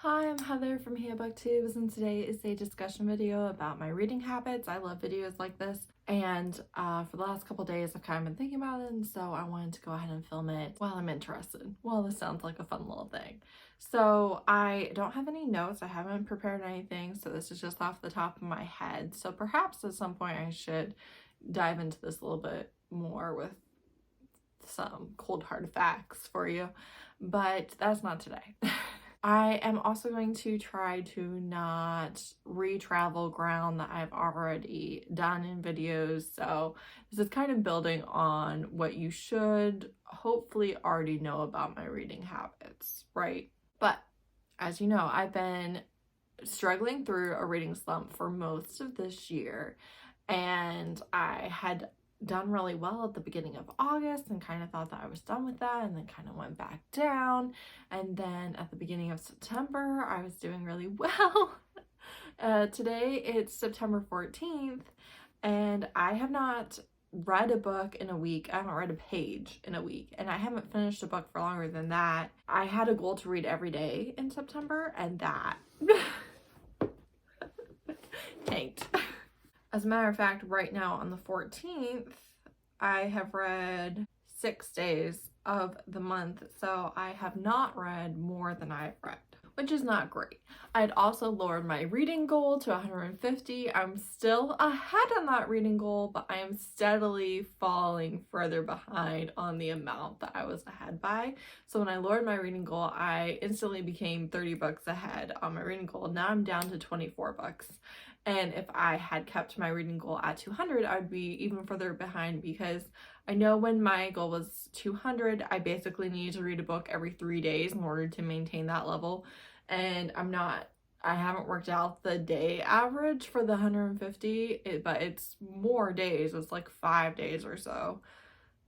Hi, I'm Heather from booktubes, and today is a discussion video about my reading habits. I love videos like this, and for the last couple days I've kind of been thinking about it, and so I wanted to go ahead and film it while I'm interested. Well, this sounds like a fun little thing. So I don't have any notes, I haven't prepared anything, so this is just off the top of my head. So perhaps at some point I should dive into this a little bit more with some cold hard facts for you, but that's not today. I am also going to try to not re-travel ground that I've already done in videos. So this is kind of building on what you should hopefully already know about my reading habits, right? But as you know, I've been struggling through a reading slump for most of this year, and I had done really well at the beginning of August and kind of thought that I was done with that, and then kind of went back down. And then at the beginning of September I was doing really well. Today it's September 14th and I have not read a book in a week. I haven't read a page in a week, and I haven't finished a book for longer than that. I had a goal to read every day in September, and that tanked. As a matter of fact, right now on the 14th, I have read 6 days of the month, so I have not read more than I've read, which is not great. I'd also lowered my reading goal to 150. I'm still ahead on that reading goal, but I am steadily falling further behind on the amount that I was ahead by. So when I lowered my reading goal, I instantly became 30 books ahead on my reading goal. Now I'm down to 24 books. And if I had kept my reading goal at 200, I would be even further behind, because I know when my goal was 200, I basically needed to read a book every 3 days in order to maintain that level. And I haven't worked out the day average for the 150, but it's more days. It's like 5 days or so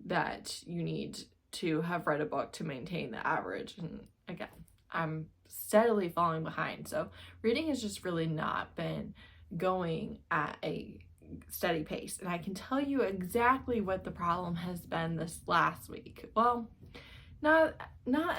that you need to have read a book to maintain the average. And again, I'm steadily falling behind. So reading has just really not been going at a steady pace, and I can tell you exactly what the problem has been this last week. Well, not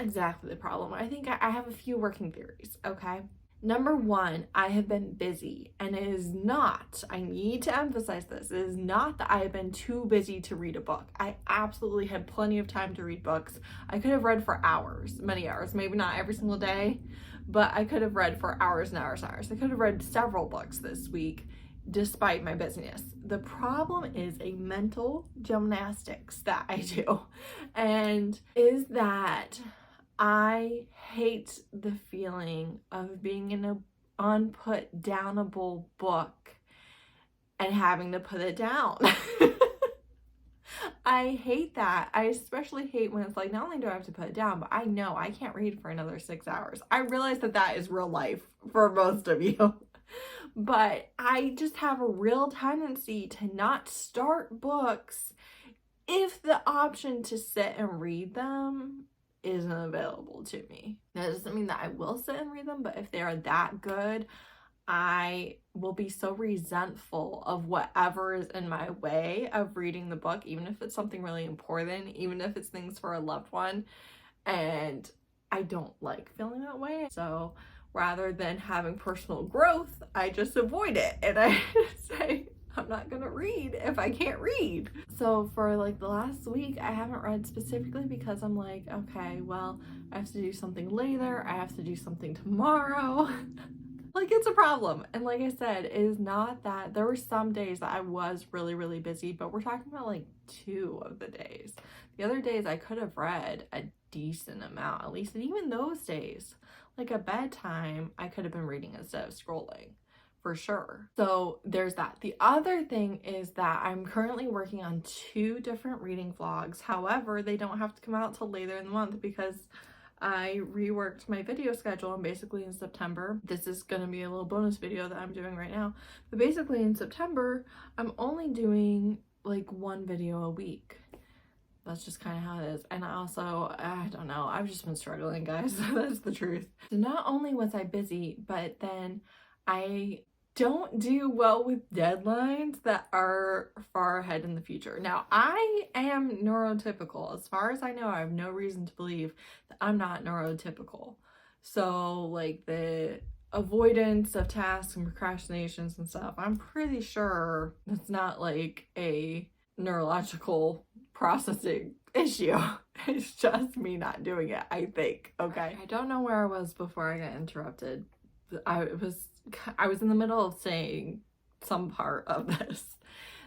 exactly the problem. I think I have a few working theories, okay? Number one, I have been busy, and it is not, I need to emphasize this, it is not that I have been too busy to read a book. I absolutely had plenty of time to read books. I could have read for hours, many hours, maybe not every single day, but I could have read for hours and hours and hours. I could have read several books this week despite my busyness. The problem is a mental gymnastics that I do, and is that I hate the feeling of being in an unput downable book and having to put it down. I hate that. I especially hate when it's like, not only do I have to put it down, but I know I can't read for another 6 hours. I realize that that is real life for most of you, but I just have a real tendency to not start books if the option to sit and read them isn't available to me. That doesn't mean that I will sit and read them, but if they are that good, I will be so resentful of whatever is in my way of reading the book, even if it's something really important, even if it's things for a loved one, and I don't like feeling that way. So rather than having personal growth, I just avoid it, and I say, I'm not gonna read if I can't read. So for like the last week, I haven't read specifically because I'm like, okay, well, I have to do something later, I have to do something tomorrow. Like, it's a problem. And like I said, it is not that there were some days that I was really, really busy, but we're talking about like 2 of the days. The other days I could have read a decent amount, at least. And even those days, like at bedtime, I could have been reading instead of scrolling, for sure. So there's that. The other thing is that I'm currently working on 2 different reading vlogs. However, they don't have to come out till later in the month because I reworked my video schedule, and basically in September, this is gonna be a little bonus video that I'm doing right now, but basically in September, I'm only doing like 1 video a week. That's just kind of how it is. And also, I don't know, I've just been struggling, guys. That's the truth. So not only was I busy, but then I don't do well with deadlines that are far ahead in the future. Now, I am neurotypical. As far as I know, I have no reason to believe that I'm not neurotypical. So like the avoidance of tasks and procrastinations and stuff, I'm pretty sure it's not like a neurological processing issue. It's just me not doing it, I think. Okay. I don't know where I was before I got interrupted. I was in the middle of saying some part of this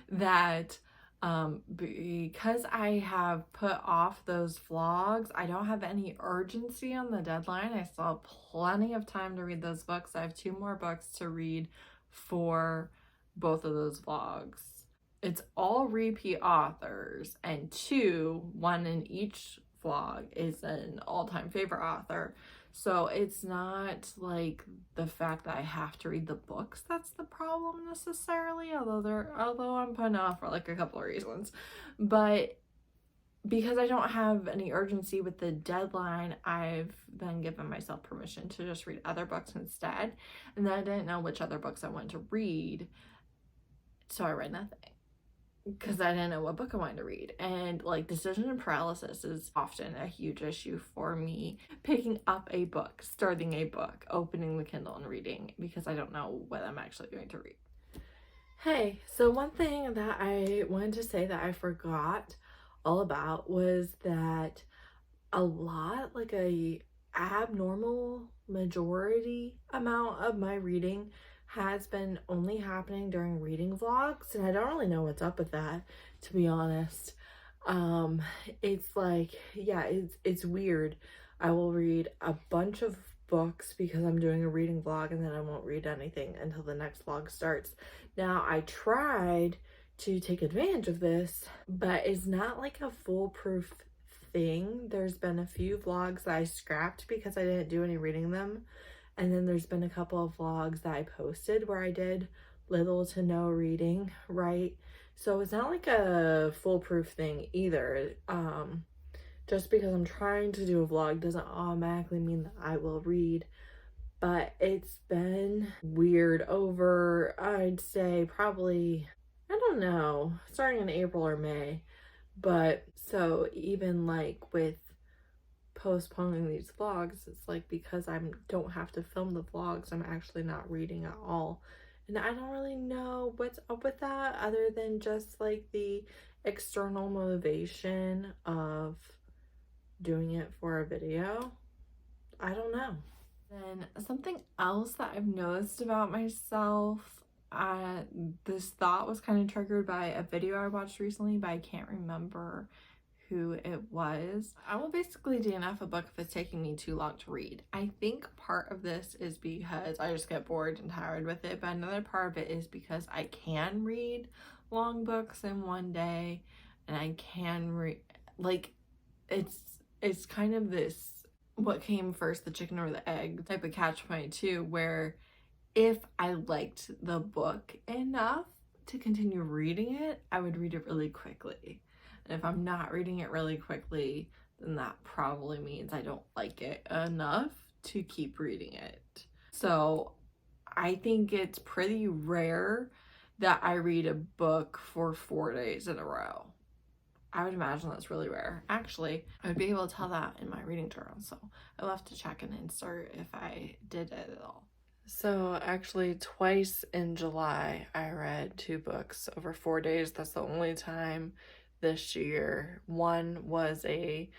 that because I have put off those vlogs, I don't have any urgency on the deadline. I still have plenty of time to read those books. I have 2 more books to read for both of those vlogs. It's all repeat authors, and 1 in each vlog is an all-time favorite author. So it's not like the fact that I have to read the books that's the problem necessarily, although I'm putting off for like a couple of reasons. But because I don't have any urgency with the deadline, I've then given myself permission to just read other books instead. And then I didn't know which other books I wanted to read, so I read nothing, because I didn't know what book I wanted to read. And like decision paralysis is often a huge issue for me, picking up a book, starting a book, opening the Kindle and reading, because I don't know what I'm actually going to read. Hey, so one thing that I wanted to say that I forgot all about was that a lot, like a abnormal majority amount of my reading has been only happening during reading vlogs, and I don't really know what's up with that, to be honest. It's like, yeah, it's weird. I will read a bunch of books because I'm doing a reading vlog, and then I won't read anything until the next vlog starts. Now, I tried to take advantage of this, but it's not like a foolproof thing. There's been a few vlogs that I scrapped because I didn't do any reading them. And then there's been a couple of vlogs that I posted where I did little to no reading, right? So it's not like a foolproof thing either. Just because I'm trying to do a vlog doesn't automatically mean that I will read. But it's been weird over, I'd say probably, I don't know, starting in April or May. But so even like with postponing these vlogs, it's like because I don't have to film the vlogs, I'm actually not reading at all. And I don't really know what's up with that, other than just like the external motivation of doing it for a video. I don't know. Then something else that I've noticed about myself, this thought was kind of triggered by a video I watched recently, but I can't remember who it was. I will basically DNF a book if it's taking me too long to read. I think part of this is because I just get bored and tired with it, but another part of it is because I can read long books in one day, and I can read, like, it's kind of this what came first, the chicken or the egg type of catch-22, where if I liked the book enough to continue reading it, I would read it really quickly. And if I'm not reading it really quickly, then that probably means I don't like it enough to keep reading it. So I think it's pretty rare that I read a book for 4 days in a row. I would imagine that's really rare. Actually, I would be able to tell that in my reading journal, so I'll have to check and insert if I did it at all. So actually twice in July, I read 2 books over 4 days. That's the only time this year. One was a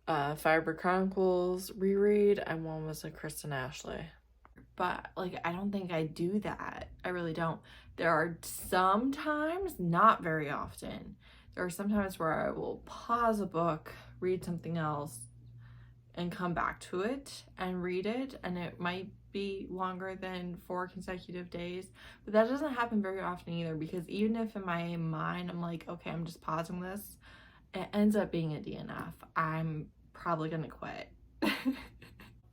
Fiber Chronicles reread, and one was a Kristen Ashley. But like, I don't think I do that. I really don't. There are some times, not very often, there are some times where I will pause a book, read something else, and come back to it and read it, and it might be longer than 4 consecutive days, but that doesn't happen very often either, because even if in my mind I'm like, okay, I'm just pausing this, it ends up being a DNF. I'm probably gonna quit.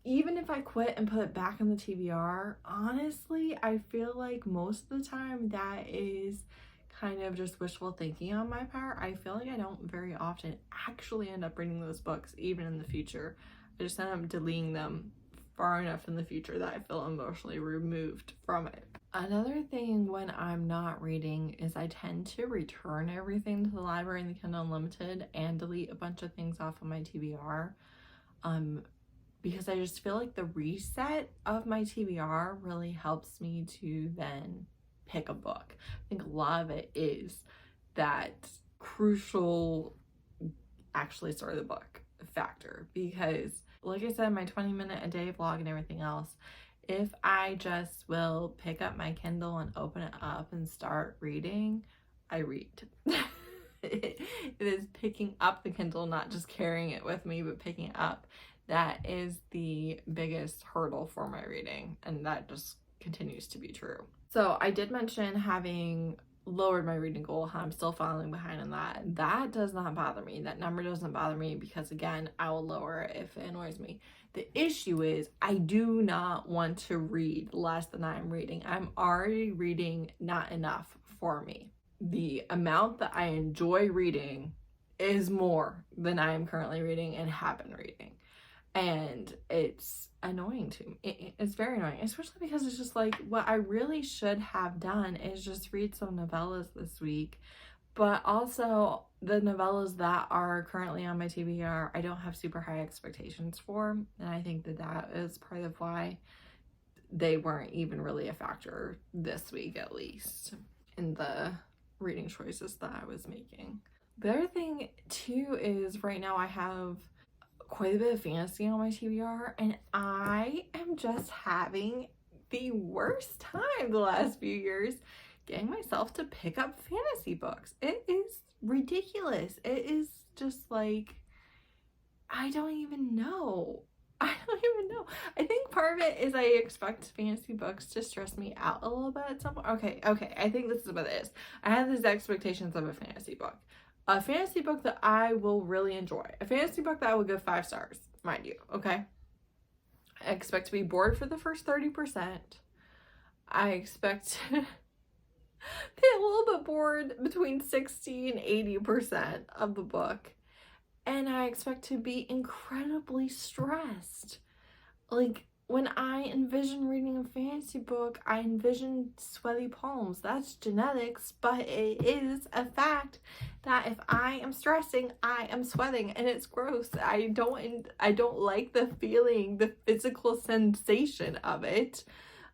Even if I quit and put it back in the TBR, honestly, I feel like most of the time that is kind of just wishful thinking on my part. I feel like I don't very often actually end up reading those books, even in the future. I just end up deleting them far enough in the future that I feel emotionally removed from it. Another thing when I'm not reading is I tend to return everything to the library in the Kindle Unlimited and delete a bunch of things off of my TBR. because I just feel like the reset of my TBR really helps me to then pick a book. I think a lot of it is that crucial actually start the book factor, because like I said, my 20-minute a day vlog and everything else, if I just will pick up my Kindle and open it up and start reading, I read. It is picking up the Kindle, not just carrying it with me, but picking it up. That is the biggest hurdle for my reading, and that just continues to be true. So I did mention having lowered my reading goal, how I'm still falling behind on that. That does not bother me. That number doesn't bother me, because again, I will lower it if it annoys me. The issue is I do not want to read less than I'm reading. I'm already reading not enough for me. The amount that I enjoy reading is more than I am currently reading and have been reading. And it's annoying to me. It's very annoying, especially because it's just like, what I really should have done is just read some novellas this week. But also, the novellas that are currently on my TBR, I don't have super high expectations for. And I think that that is part of why they weren't even really a factor this week, at least, in the reading choices that I was making. The other thing, too, is right now I have quite a bit of fantasy on my TBR, and I am just having the worst time the last few years getting myself to pick up fantasy books. It is ridiculous. It is just like, I don't even know. I think part of it is I expect fantasy books to stress me out a little bit at some point. Okay, I think this is what it is. I have these expectations of a fantasy book. A fantasy book that I will really enjoy. A fantasy book that I will give 5 stars, mind you, okay? I expect to be bored for the first 30%. I expect to be a little bit bored between 60 and 80% of the book. And I expect to be incredibly stressed. Like, when I envision reading a fantasy book, I envision sweaty palms. That's genetics, but it is a fact that if I am stressing, I am sweating, and it's gross. I don't like the feeling, the physical sensation of it.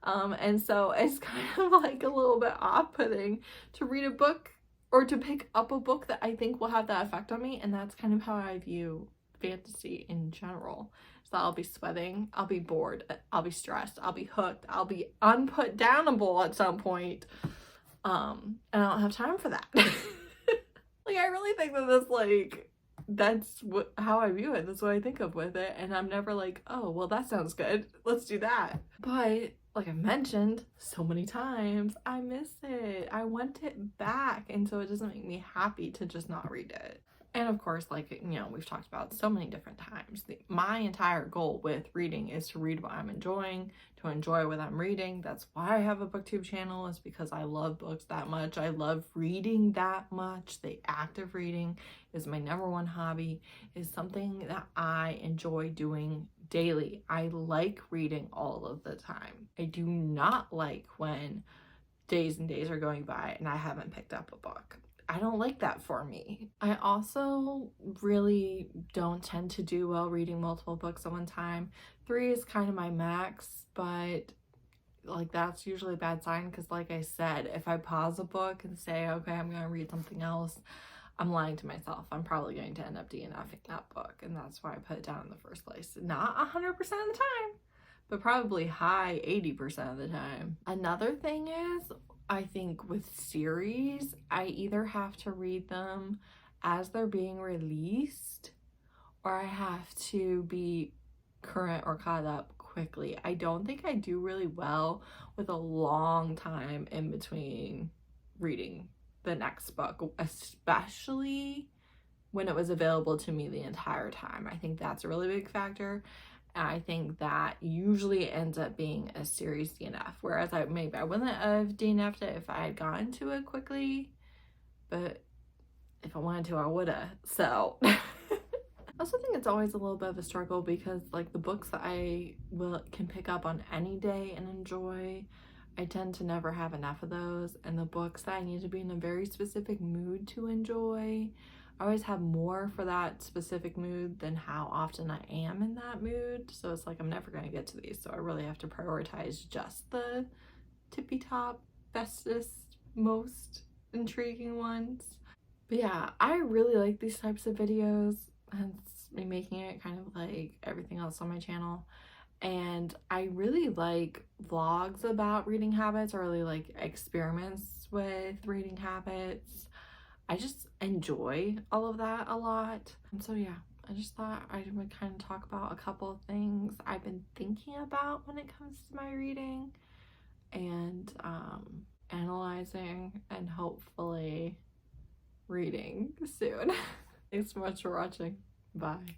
And so it's kind of like a little bit off-putting to read a book or to pick up a book that I think will have that effect on me, and that's kind of how I view fantasy in general. So I'll be sweating, I'll be bored, I'll be stressed, I'll be hooked, I'll be unputdownable at some point. And I don't have time for that. Like, I really think that that's how I view it. That's what I think of with it. And I'm never like, oh, well, that sounds good, let's do that. But like I've mentioned so many times, I miss it. I want it back. And so it doesn't make me happy to just not read it. And of course, like, you know, we've talked about so many different times, my entire goal with reading is to read what I'm enjoying, to enjoy what I'm reading. That's why I have a booktube channel, is because I love books that much. I love reading that much. The act of reading is my #1 hobby, is something that I enjoy doing daily. I like reading all of the time. I do not like when days and days are going by and I haven't picked up a book. I don't like that for me. I also really don't tend to do well reading multiple books at one time. 3 is kind of my max, but like, that's usually a bad sign, because like I said, if I pause a book and say, okay, I'm gonna read something else, I'm lying to myself. I'm probably going to end up DNFing that book, and that's why I put it down in the first place. Not 100% of the time, but probably high 80% of the time. Another thing is, I think with series, I either have to read them as they're being released, or I have to be current or caught up quickly. I don't think I do really well with a long time in between reading the next book, especially when it was available to me the entire time. I think that's a really big factor. And I think that usually ends up being a series DNF, whereas I wouldn't have DNF'd it if I had gotten to it quickly, but if I wanted to, I would've. So I also think it's always a little bit of a struggle, because like, the books that I can pick up on any day and enjoy, I tend to never have enough of those. And the books that I need to be in a very specific mood to enjoy, I always have more for that specific mood than how often I am in that mood. So it's like I'm never going to get to these. So I really have to prioritize just the tippy top, bestest, most intriguing ones. But yeah, I really like these types of videos. Hence me making it kind of like everything else on my channel. And I really like vlogs about reading habits, or really like experiments with reading habits. I just enjoy all of that a lot. And so yeah, I just thought I would kind of talk about a couple of things I've been thinking about when it comes to my reading, and analyzing, and hopefully reading soon. Thanks so much for watching. Bye.